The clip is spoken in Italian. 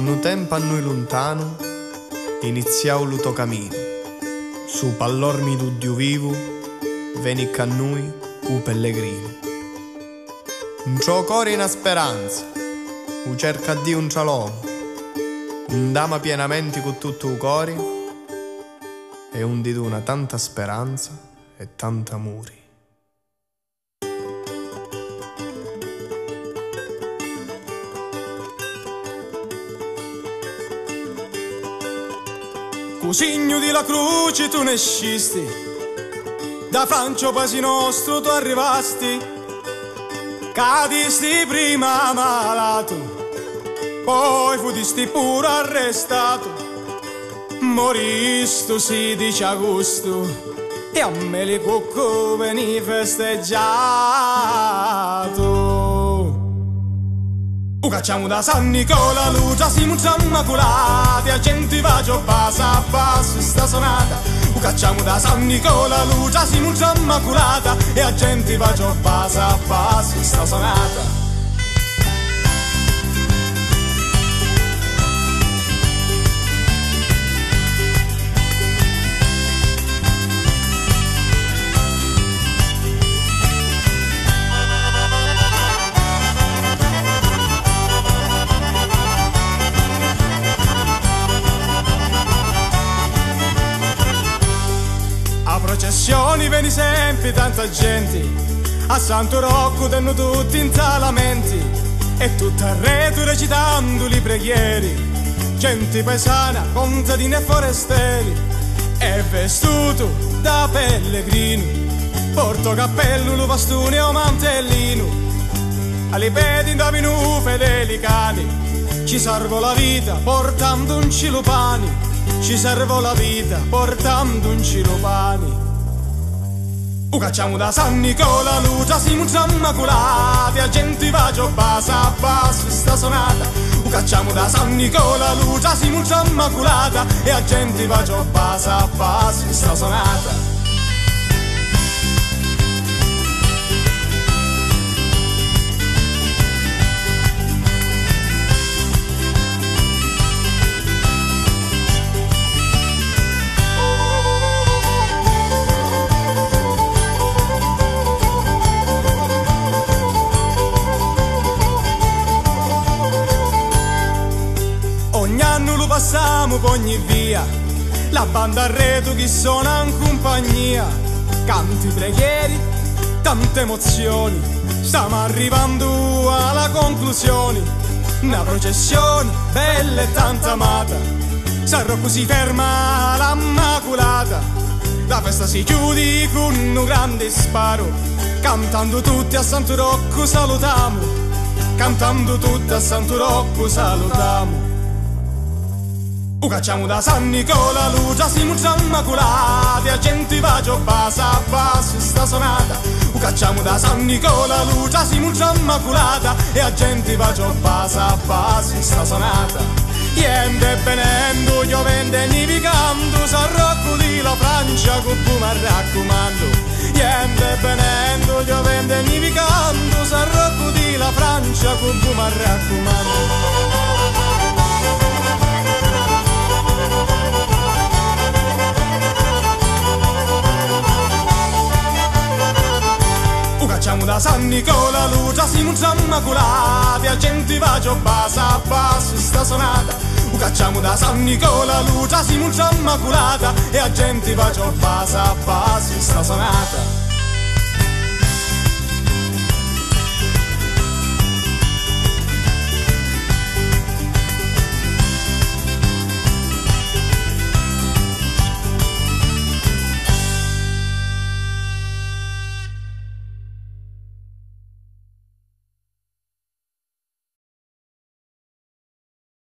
Anno tempo a noi lontano, iniziau lo tuo cammino. Su pallormi tu Dio vivo, veni a noi u pellegrino. Un tuo cuore in speranza, u cerca Dio un cialò, un dama pienamente con tutto il cuore, e un di una tanta speranza e tanta amore. Cu segno di la croce tu ne scisti, da Francia paesi nostro tu arrivasti, cadisti prima malato, poi futisti pure arrestato, moristo 16 agosto e a me li cocco veni festeggiato. Cacciamo da San Nicola, luce siamo già immacolati, a gente va già passa a passo sta sonata. Cacciamo da San Nicola, luce siamo già immacolata, e a gente va già passa a passo sta sonata. Processioni veni sempre tanta gente, a Santo Rocco danno tutti in talamenti, e tutto il retro recitando le preghiere, gente paesana, contadini e forestieri, e vestuto da pellegrino, porto cappello, lo bastone o mantellino, alle piedi da vino fedeli cani, ci servo la vita portando un chilo pani. Ci servo la vita portando un chilo pani. Cacciamo da San Nicola, luce siamo già immacolati, a gente va già passa a passo sta sonata. Cacciamo da San Nicola, luce siamo già immacolata, e a gente va già passa a passo sta sonata. Ogni anno lo passiamo per ogni via, la banda a reto che suona in compagnia, canti preghieri, tante emozioni, stiamo arrivando alla conclusione, una processione bella e tanta amata, sarò così ferma l'Immacolata, la festa si chiude con un grande sparo, cantando tutti a Santo Rocco salutiamo, cantando tutti a Santo Rocco salutiamo. Cacciamo da San Nicola, luce siamo già immacolati, a gente va già passa a passo sta sonata. Cacciamo da San Nicola, luce siamo già immacolata, e a gente va già passa a passo sta sonata. Niente venendo, piovendo e nevicando, San Rocco di la Francia con mi raccomando. Niente venendo, piovendo e nevicando, San Rocco di la Francia con mi raccomando. Cacciamo da San Nicola, luce siamo già immacolati, a gente va già passa a passo sta sonata. Cacciamo da San Nicola, luce siamo già immacolata, e a gente va già passa a passo sta sonata.